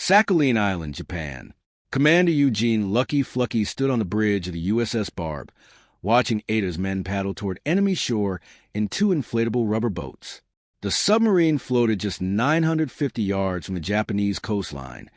Sakhalin Island, Japan. Commander Eugene Fluckey stood on the bridge of the USS Barb, watching Ada's men paddle toward enemy shore in two inflatable rubber boats. The submarine floated just 950 yards from the Japanese coastline,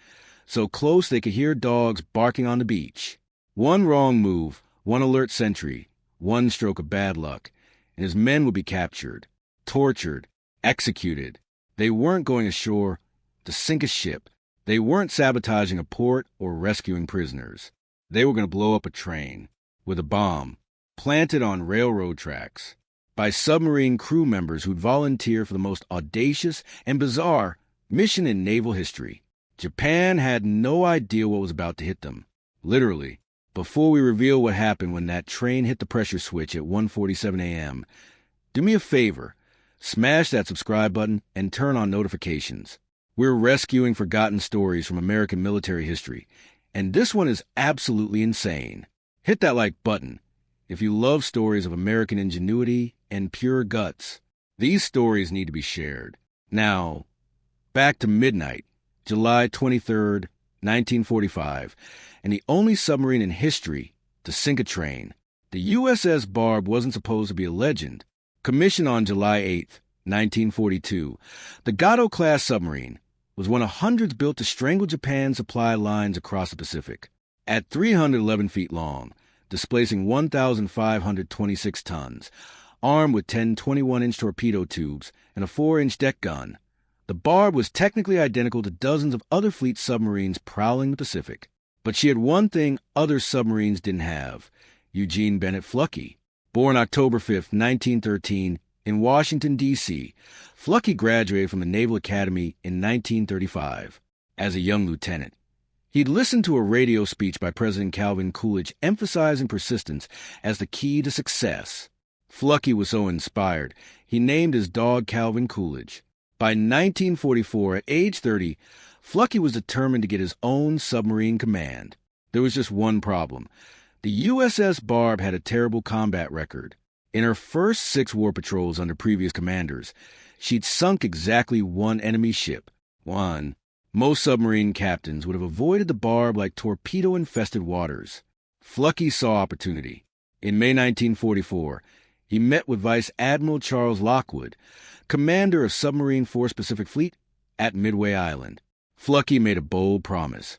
so close they could hear dogs barking on the beach. One wrong move, one alert sentry, one stroke of bad luck, and his men would be captured, tortured, executed. They weren't going ashore to sink a ship. They weren't sabotaging a port or rescuing prisoners. They were going to blow up a train with a bomb planted on railroad tracks by submarine crew members who'd volunteer for the most audacious and bizarre mission in naval history. Japan had no idea what was about to hit them. Literally, before we reveal what happened when that train hit the pressure switch at 1:47 a.m., do me a favor, smash that subscribe button and turn on notifications. We're rescuing forgotten stories from American military history, and this one is absolutely insane. Hit that like button if you love stories of American ingenuity and pure guts. These stories need to be shared. Now, back to midnight, July 23rd, 1945, and the only submarine in history to sink a train. The USS Barb wasn't supposed to be a legend. Commissioned on July 8th, 1942, the Gato-class submarine was one of hundreds built to strangle Japan's supply lines across the Pacific. At 311 feet long, displacing 1,526 tons, armed with 10 21-inch torpedo tubes and a 4-inch deck gun, the Barb was technically identical to dozens of other fleet submarines prowling the Pacific. But she had one thing other submarines didn't have: Eugene Bennett Fluckey. Born October 5, 1913, in Washington, D.C., Fluckey graduated from the Naval Academy in 1935 as a young lieutenant. He'd listened to a radio speech by President Calvin Coolidge emphasizing persistence as the key to success. Fluckey was so inspired, he named his dog Calvin Coolidge. By 1944, at age 30, Fluckey was determined to get his own submarine command. There was just one problem. The USS Barb had a terrible combat record. In her first 6 war patrols under previous commanders, she'd sunk exactly one enemy ship. One. Most submarine captains would have avoided the Barb like torpedo-infested waters. Fluckey saw opportunity. In May 1944, he met with Vice Admiral Charles Lockwood, commander of Submarine Force Pacific Fleet, at Midway Island. Fluckey made a bold promise.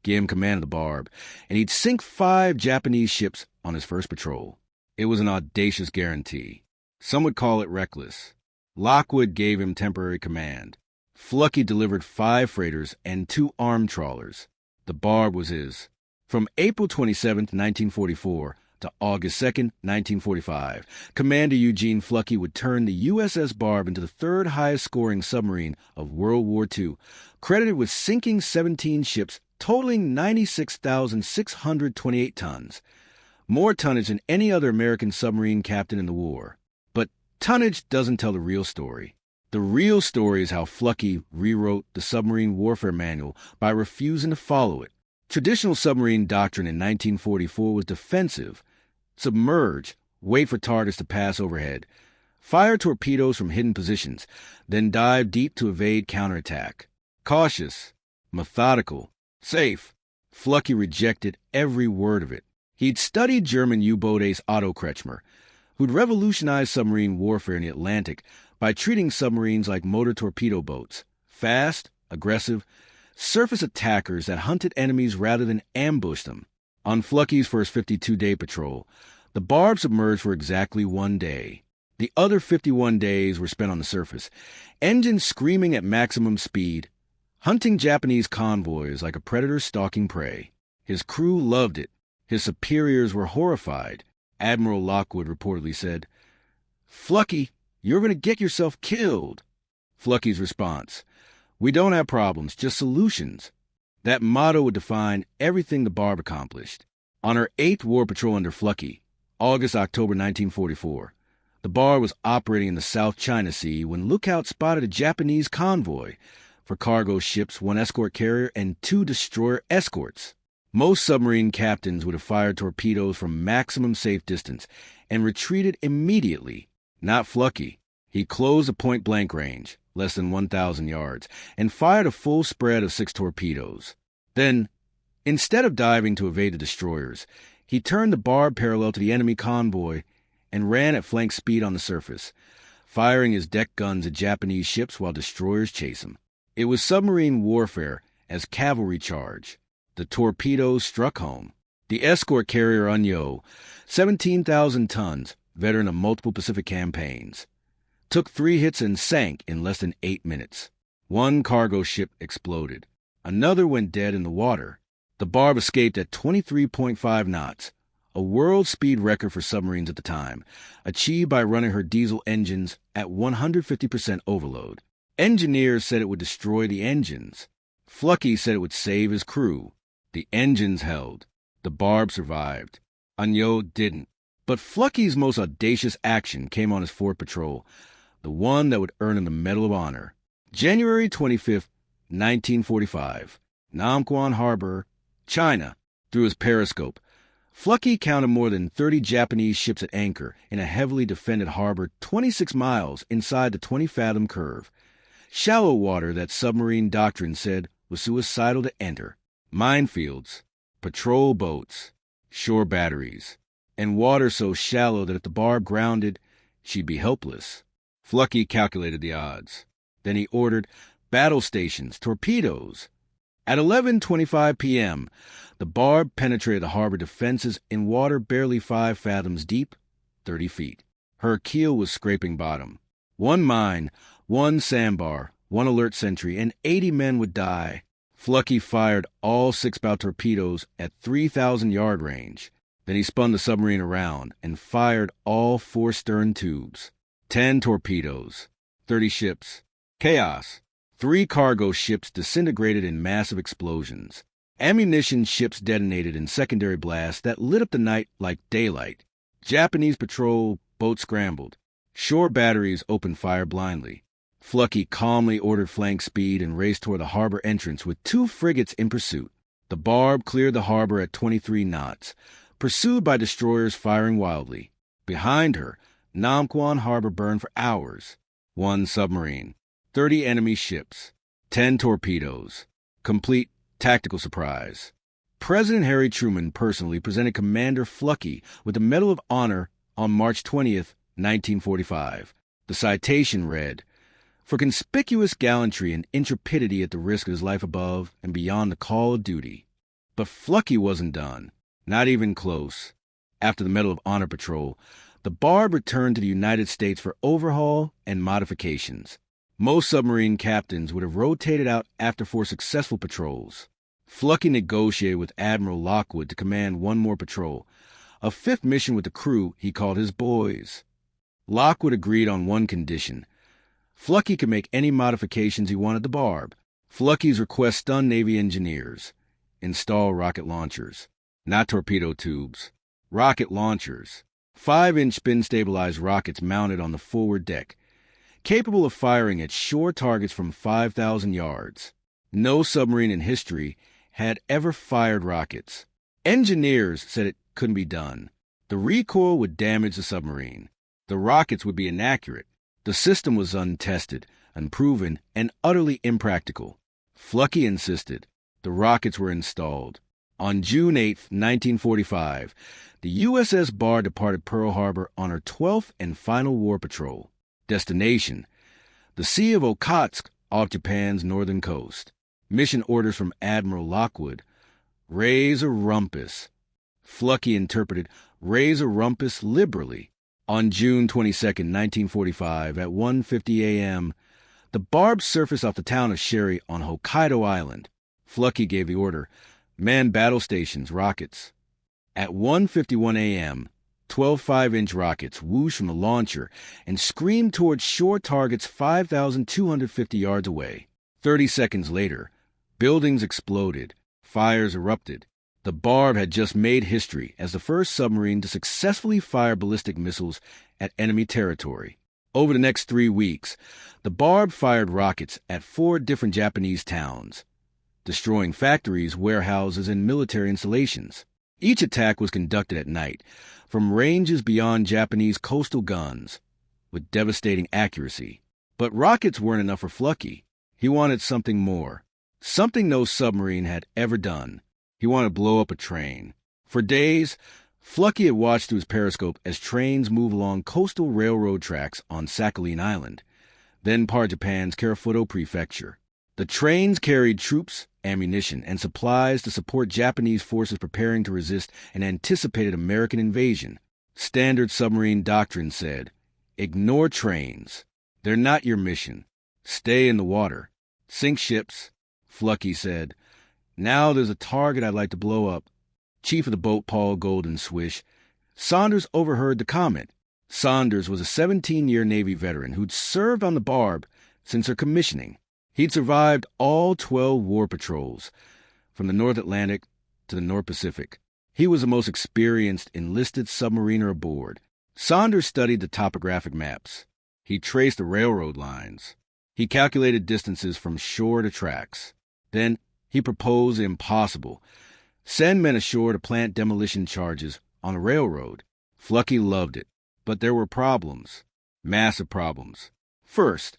Give him command of the Barb, and he'd sink 5 Japanese ships on his first patrol. It was an audacious guarantee. Some would call it reckless. Lockwood gave him temporary command. Fluckey delivered 5 freighters and 2 armed trawlers. The Barb was his. From April 27, 1944 to August 2, 1945, Commander Eugene Fluckey would turn the USS Barb into the 3rd highest-scoring submarine of World War II, credited with sinking 17 ships totaling 96,628 tons. More tonnage than any other American submarine captain in the war. But tonnage doesn't tell the real story. The real story is how Fluckey rewrote the submarine warfare manual by refusing to follow it. Traditional submarine doctrine in 1944 was defensive. Submerge, wait for targets to pass overhead, fire torpedoes from hidden positions, then dive deep to evade counterattack. Cautious, methodical, safe. Fluckey rejected every word of it. He'd studied German U-boat ace Otto Kretschmer, who'd revolutionized submarine warfare in the Atlantic by treating submarines like motor torpedo boats, fast, aggressive, surface attackers that hunted enemies rather than ambushed them. On Fluckey's first 52-day patrol, the Barb submerged for exactly 1 day. The other 51 days were spent on the surface, engines screaming at maximum speed, hunting Japanese convoys like a predator stalking prey. His crew loved it. His superiors were horrified. Admiral Lockwood reportedly said, "Fluckey, you're going to get yourself killed." Fluckey's response, "We don't have problems, just solutions." That motto would define everything the Barb accomplished. On her 8th war patrol under Fluckey, August-October 1944, the Barb was operating in the South China Sea when Lookout spotted a Japanese convoy for cargo ships, 1 escort carrier, and 2 destroyer escorts. Most submarine captains would have fired torpedoes from maximum safe distance and retreated immediately. Not Fluckey. He closed the point-blank range, less than 1,000 yards, and fired a full spread of 6 torpedoes. Then, instead of diving to evade the destroyers, he turned the Barb parallel to the enemy convoy and ran at flank speed on the surface, firing his deck guns at Japanese ships while destroyers chased him. It was submarine warfare as cavalry charge. The torpedoes struck home. The escort carrier Unyo, 17,000 tons, veteran of multiple Pacific campaigns, took 3 hits and sank in less than 8 minutes. 1 cargo ship exploded. Another went dead in the water. The Barb escaped at 23.5 knots, a world speed record for submarines at the time, achieved by running her diesel engines at 150% overload. Engineers said it would destroy the engines. Fluckey said it would save his crew. The engines held. The Barb survived. Unyo didn't. But Fluckey's most audacious action came on his fourth patrol, the one that would earn him the Medal of Honor. January 25, 1945, Namquan Harbor, China. Through his periscope, Fluckey counted more than 30 Japanese ships at anchor in a heavily defended harbor 26 miles inside the 20-fathom curve. Shallow water that submarine doctrine said was suicidal to enter. Minefields, patrol boats, shore batteries, and water so shallow that if the Barb grounded, she'd be helpless. Fluckey calculated the odds. Then he ordered battle stations, torpedoes. At 11:25 p.m., the Barb penetrated the harbor defenses in water barely 5 fathoms deep, 30 feet. Her keel was scraping bottom. 1 mine, 1 sandbar, 1 alert sentry, and 80 men would die. Fluckey fired all 6-bow torpedoes at 3,000-yard range. Then he spun the submarine around and fired all 4 stern tubes. 10 torpedoes, 30 ships. Chaos. 3 cargo ships disintegrated in massive explosions. Ammunition ships detonated in secondary blasts that lit up the night like daylight. Japanese patrol boats scrambled. Shore batteries opened fire blindly. Fluckey calmly ordered flank speed and raced toward the harbor entrance with 2 frigates in pursuit. The Barb cleared the harbor at 23 knots, pursued by destroyers firing wildly. Behind her, Namquan Harbor burned for hours. 1 submarine, 30 enemy ships, 10 torpedoes. Complete tactical surprise. President Harry Truman personally presented Commander Fluckey with the Medal of Honor on March 20th, 1945. The citation read, "For conspicuous gallantry and intrepidity at the risk of his life above and beyond the call of duty." But Fluckey wasn't done. Not even close. After the Medal of Honor patrol, the Barb returned to the United States for overhaul and modifications. Most submarine captains would have rotated out after 4 successful patrols. Fluckey negotiated with Admiral Lockwood to command 1 more patrol, a 5th mission with the crew he called his boys. Lockwood agreed on 1 condition. Fluckey could make any modifications he wanted the Barb. Fluckey's request stunned Navy engineers. Install rocket launchers. Not torpedo tubes. Rocket launchers. 5-inch spin-stabilized rockets mounted on the forward deck, capable of firing at shore targets from 5,000 yards. No submarine in history had ever fired rockets. Engineers said it couldn't be done. The recoil would damage the submarine. The rockets would be inaccurate. The system was untested, unproven, and utterly impractical. Fluckey insisted. The rockets were installed. On June 8, 1945, the USS Barb departed Pearl Harbor on her 12th and final war patrol. Destination: the Sea of Okhotsk off Japan's northern coast. Mission orders from Admiral Lockwood: raise a rumpus. Fluckey interpreted raise a rumpus liberally. On June 22, 1945, at 1:50 a.m., the Barb surfaced off the town of Sherry on Hokkaido Island. Fluckey gave the order, man battle stations, rockets. At 1:51 a.m., 12 5-inch rockets whooshed from the launcher and screamed towards shore targets 5,250 yards away. 30 seconds later, buildings exploded, fires erupted. The Barb had just made history as the first submarine to successfully fire ballistic missiles at enemy territory. Over the next 3 weeks, the Barb fired rockets at 4 different Japanese towns, destroying factories, warehouses, and military installations. Each attack was conducted at night, from ranges beyond Japanese coastal guns. with devastating accuracy. But rockets weren't enough for Fluckey. He wanted something more, something no submarine had ever done. He wanted to blow up a train. For days, Fluckey had watched through his periscope as trains move along coastal railroad tracks on Sakhalin Island, then part of Japan's Karafuto Prefecture. The trains carried troops, ammunition, and supplies to support Japanese forces preparing to resist an anticipated American invasion. Standard submarine doctrine said, "Ignore trains. They're not your mission. Stay in the water. Sink ships," Fluckey said. "Now there's a target I'd like to blow up." Chief of the boat, Paul Golden Swish, Saunders overheard the comment. Saunders was a 17-year Navy veteran who'd served on the Barb since her commissioning. He'd survived all 12 war patrols, from the North Atlantic to the North Pacific. He was the most experienced enlisted submariner aboard. Saunders studied the topographic maps. He traced the railroad lines. He calculated distances from shore to tracks. Then he proposed the impossible: send men ashore to plant demolition charges on a railroad. Fluckey loved it, but there were problems, massive problems. First,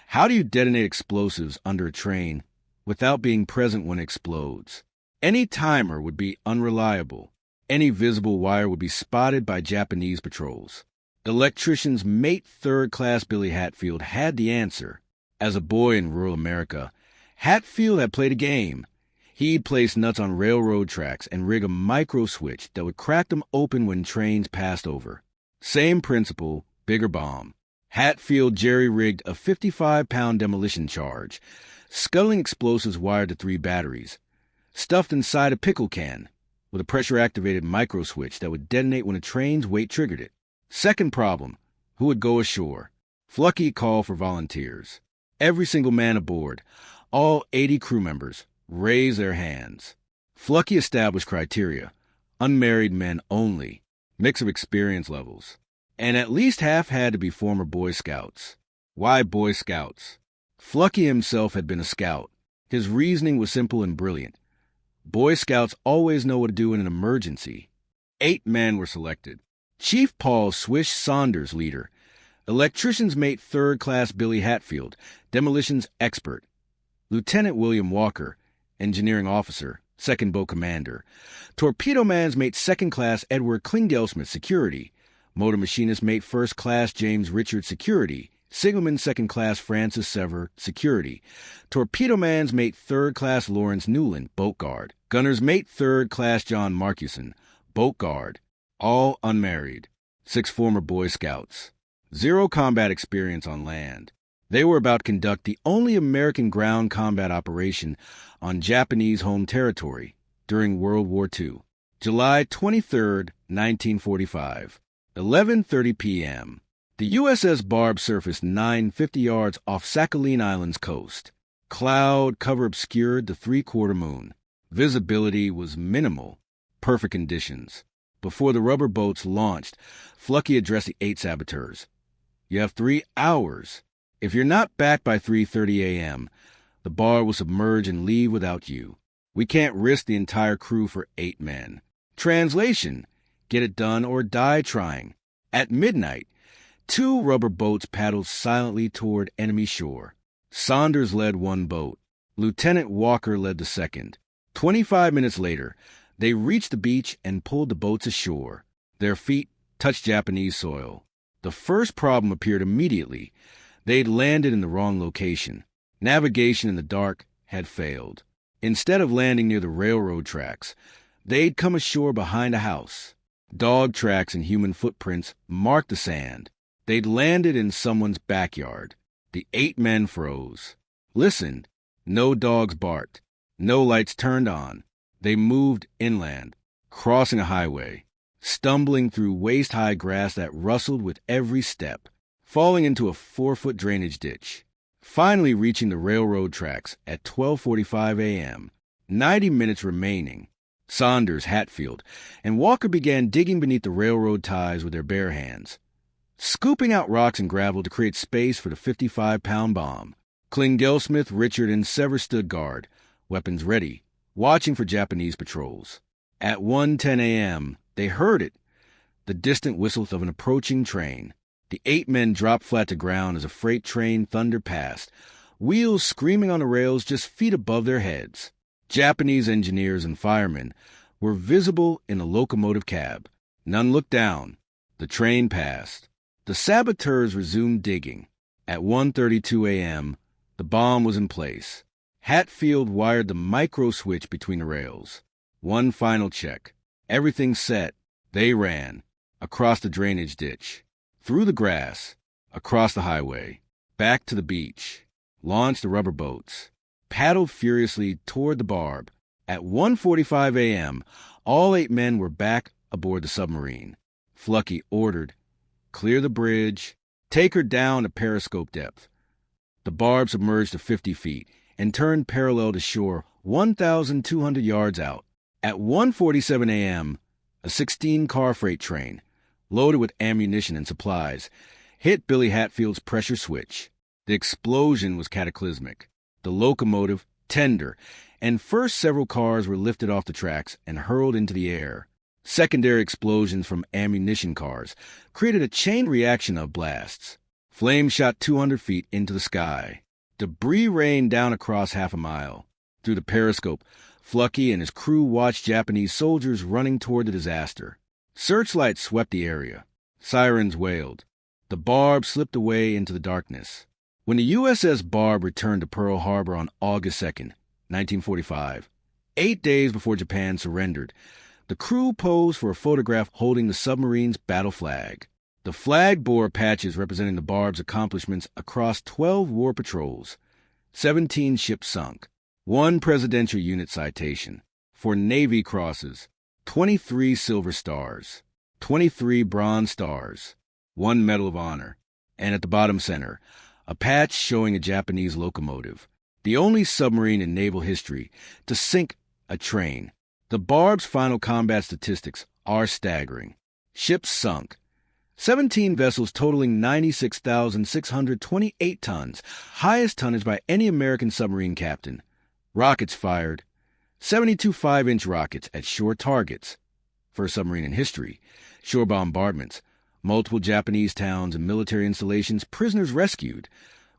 how do you detonate explosives under a train without being present when it explodes? Any timer would be unreliable. Any visible wire would be spotted by Japanese patrols. Electrician's mate third-class Billy Hatfield had the answer. As a boy in rural America, Hatfield had played a game. He'd place nuts on railroad tracks and rig a micro-switch that would crack them open when trains passed over. Same principle, bigger bomb. Hatfield jerry-rigged a 55-pound demolition charge, scuttling explosives wired to 3 batteries, stuffed inside a pickle can, with a pressure-activated micro-switch that would detonate when a train's weight triggered it. Second problem, who would go ashore? Fluckey called for volunteers. Every single man aboard, all 80 crew members, raised their hands. Fluckey established criteria: unmarried men only, mix of experience levels, and at least half had to be former Boy Scouts. Why Boy Scouts? Fluckey himself had been a scout. His reasoning was simple and brilliant. Boy Scouts always know what to do in an emergency. 8 men were selected. Chief Paul Swish Saunders, leader. Electrician's mate third-class Billy Hatfield, demolitions expert. Lieutenant William Walker, engineering officer, second boat commander. Torpedo man's mate second-class Edward Klingelsmith, security. Motor machinist mate first-class James Richard, security. Signalman second-class Francis Sever, security. Torpedo man's mate third-class Lawrence Newland, boat guard. Gunner's mate third-class John Marcuson, boat guard. All unmarried. 6 former Boy Scouts. 0 combat experience on land. They were about to conduct the only American ground combat operation on Japanese home territory during World War II. July 23, 1945, 11:30 p.m. The USS Barb surfaced 950 yards off Sakhalin Island's coast. Cloud cover obscured the 3/4 moon. Visibility was minimal. Perfect conditions. Before the rubber boats launched, Fluckey addressed the 8 saboteurs. "You have 3 hours. If you're not back by 3:30 a.m., the Barb will submerge and leave without you. We can't risk the entire crew for 8 men. Translation: get it done or die trying." At midnight, 2 rubber boats paddled silently toward enemy shore. Saunders led one boat. Lieutenant Walker led the second. 25 minutes later, they reached the beach and pulled the boats ashore. Their feet touched Japanese soil. The first problem appeared immediately. They'd landed in the wrong location. Navigation in the dark had failed. Instead of landing near the railroad tracks, they'd come ashore behind a house. Dog tracks and human footprints marked the sand. They'd landed in someone's backyard. The 8 men froze. Listened. No dogs barked. No lights turned on. They moved inland, crossing a highway, stumbling through waist-high grass that rustled with every step, falling into a 4-foot drainage ditch, finally reaching the railroad tracks at 12:45 a.m., 90 minutes remaining. Saunders, Hatfield, and Walker began digging beneath the railroad ties with their bare hands, scooping out rocks and gravel to create space for the 55-pound bomb. Klingelsmith, Richard, and Sever stood guard, weapons ready, watching for Japanese patrols. At 1:10 a.m., they heard it, the distant whistle of an approaching train. The 8 men dropped flat to ground as a freight train thundered past, wheels screaming on the rails just feet above their heads. Japanese engineers and firemen were visible in the locomotive cab. None looked down. The train passed. The saboteurs resumed digging. At 1:32 a.m., the bomb was in place. Hatfield wired the micro switch between the rails. One final check. Everything set. They ran. Across the drainage ditch. Through the grass. Across the highway. Back to the beach. Launched the rubber boats. Paddled furiously toward the Barb. At 1:45 a.m., all 8 men were back aboard the submarine. Fluckey ordered, "Clear the bridge. Take her down to periscope depth." The Barb submerged to 50 feet and turned parallel to shore 1,200 yards out. At 1:47 a.m., a 16-car freight train, loaded with ammunition and supplies, hit Billy Hatfield's pressure switch. The explosion was cataclysmic. The locomotive, tender, and first several cars were lifted off the tracks and hurled into the air. Secondary explosions from ammunition cars created a chain reaction of blasts. Flames shot 200 feet into the sky. Debris rained down across half a mile. Through the periscope, Fluckey and his crew watched Japanese soldiers running toward the disaster. Searchlights swept the area. Sirens wailed. The Barb slipped away into the darkness. When the USS Barb returned to Pearl Harbor on August 2nd, 1945, 8 days before Japan surrendered, the crew posed for a photograph holding the submarine's battle flag. The flag bore patches representing the Barb's accomplishments across 12 war patrols. 17 ships sunk. 1 Presidential Unit Citation. 4 Navy Crosses. 23 Silver Stars. 23 Bronze Stars. 1 Medal of Honor. And at the bottom center, a patch showing a Japanese locomotive, the only submarine in naval history to sink a train. The Barb's final combat statistics are staggering. Ships sunk. 17 vessels totaling 96,628 tons, highest tonnage by any American submarine captain. Rockets fired. 72 5-inch rockets at shore targets. First submarine in history. Shore bombardments. Multiple Japanese towns and military installations. Prisoners rescued.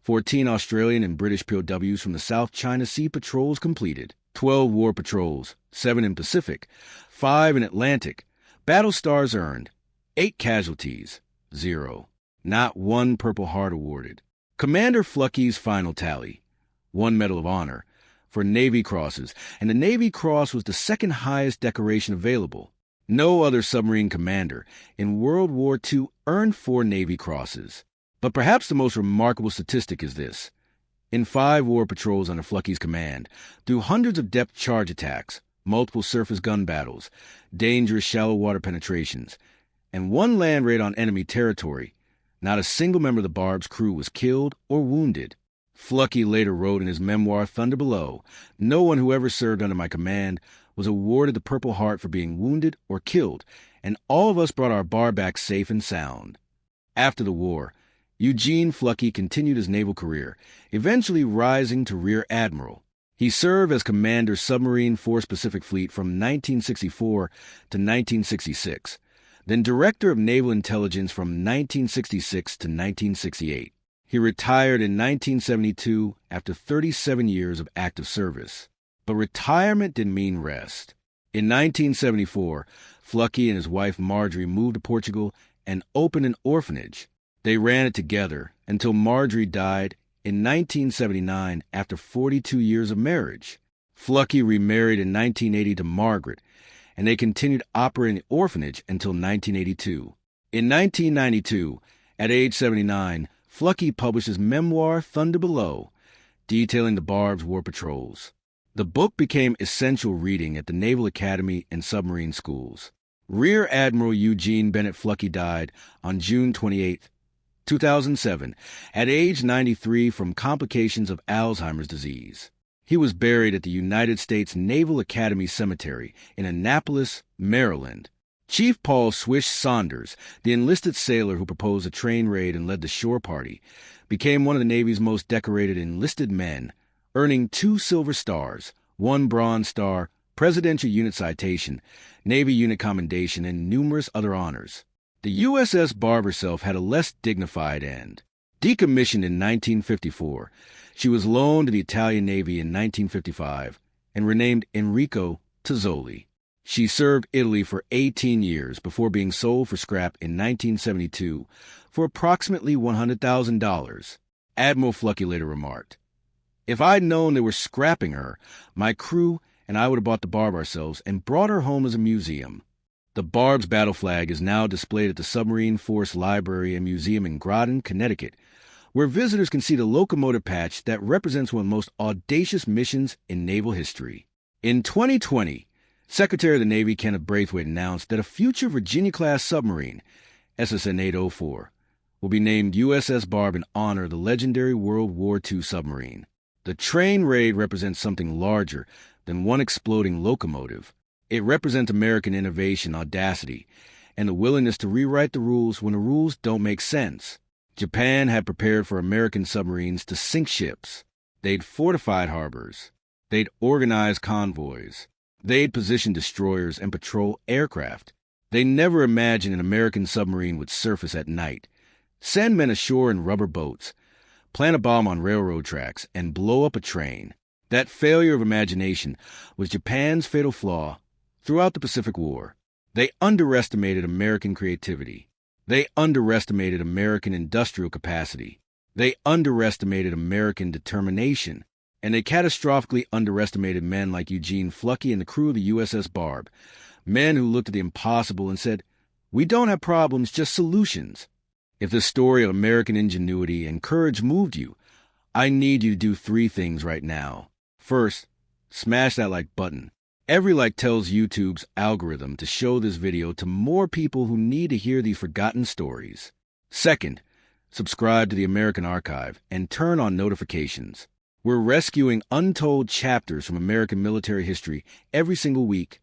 14 Australian and British POWs from the South China Sea patrols completed. 12 war patrols, 7 in Pacific, 5 in Atlantic. Battle stars earned. 8 casualties, 0. Not 1 Purple Heart awarded. Commander Fluckey's final tally, 1 Medal of Honor, for Navy Crosses, and the Navy Cross was the second highest decoration available. No other submarine commander in World War II earned 4 Navy Crosses. But perhaps the most remarkable statistic is this. In 5 war patrols under Fluckey's command, through hundreds of depth charge attacks, multiple surface gun battles, dangerous shallow water penetrations, and 1 land raid on enemy territory, not a single member of the Barb's crew was killed or wounded. Fluckey later wrote in his memoir Thunder Below, "No one who ever served under my command was awarded the Purple Heart for being wounded or killed, and all of us brought our Barb back safe and sound." After the war, Eugene Fluckey continued his naval career, eventually rising to Rear Admiral. He served as Commander Submarine Force Pacific Fleet from 1964 to 1966, then Director of Naval Intelligence from 1966 to 1968. He retired in 1972 after 37 years of active service. But retirement didn't mean rest. In 1974, Fluckey and his wife Marjorie moved to Portugal and opened an orphanage. They ran it together until Marjorie died in 1979 after 42 years of marriage. Fluckey remarried in 1980 to Margaret, and they continued operating the orphanage until 1982. In 1992, at age 79, Fluckey published his memoir Thunder Below, detailing the Barb's war patrols. The book became essential reading at the Naval Academy and submarine schools. Rear Admiral Eugene Bennett Fluckey died on June 28, 2007, at age 93 from complications of Alzheimer's disease. He was buried at the United States Naval Academy Cemetery in Annapolis, Maryland. Chief Paul Swish Saunders, the enlisted sailor who proposed a train raid and led the shore party, became one of the Navy's most decorated enlisted men, earning 2 Silver Stars, 1 Bronze Star, Presidential Unit Citation, Navy Unit Commendation, and numerous other honors. The USS Barb herself had a less dignified end. Decommissioned in 1954, she was loaned to the Italian Navy in 1955 and renamed Enrico Tazzoli. She served Italy for 18 years before being sold for scrap in 1972 for approximately $100,000. Admiral Fluckey later remarked, "If I'd known they were scrapping her, my crew and I would have bought the Barb ourselves and brought her home as a museum." The Barb's battle flag is now displayed at the Submarine Force Library and Museum in Groton, Connecticut, where visitors can see the locomotive patch that represents one of the most audacious missions in naval history. In 2020, Secretary of the Navy Kenneth Braithwaite announced that a future Virginia-class submarine, SSN 804, will be named USS Barb in honor of the legendary World War II submarine. The train raid represents something larger than one exploding locomotive. It represents American innovation, audacity, and the willingness to rewrite the rules when the rules don't make sense. Japan had prepared for American submarines to sink ships. They'd fortified harbors. They'd organized convoys. They'd positioned destroyers and patrol aircraft. They never imagined an American submarine would surface at night, send men ashore in rubber boats, plant a bomb on railroad tracks, and blow up a train. That failure of imagination was Japan's fatal flaw throughout the Pacific War. They underestimated American creativity. They underestimated American industrial capacity. They underestimated American determination. And they catastrophically underestimated men like Eugene Fluckey and the crew of the USS Barb, men who looked at the impossible and said, "We don't have problems, just solutions." If the story of American ingenuity and courage moved you, I need you to do 3 things right now. First, smash that like button. Every like tells YouTube's algorithm to show this video to more people who need to hear these forgotten stories. Second, subscribe to the American Archive and turn on notifications. We're rescuing untold chapters from American military history every single week.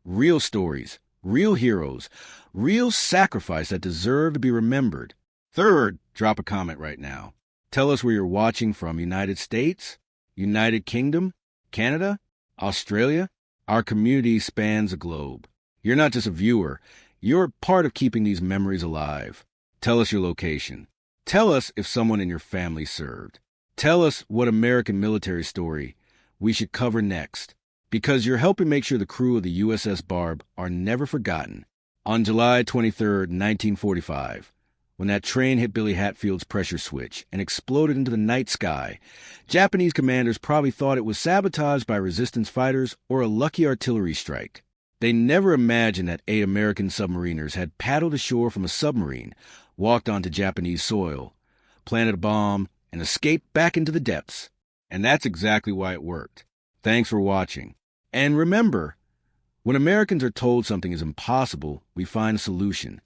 Real stories, real heroes, real sacrifice that deserve to be remembered. Third, drop a comment right now. Tell us where you're watching from: United States, United Kingdom, Canada, Australia. Our community spans the globe. You're not just a viewer. You're part of keeping these memories alive. Tell us your location. Tell us if someone in your family served. Tell us what American military story we should cover next, because you're helping make sure the crew of the USS Barb are never forgotten. On July 23, 1945, when that train hit Billy Hatfield's pressure switch and exploded into the night sky, Japanese commanders probably thought it was sabotaged by resistance fighters or a lucky artillery strike. They never imagined that 8 American submariners had paddled ashore from a submarine, walked onto Japanese soil, planted a bomb, and escaped back into the depths. And that's exactly why it worked. Thanks for watching. And remember, when Americans are told something is impossible, we find a solution.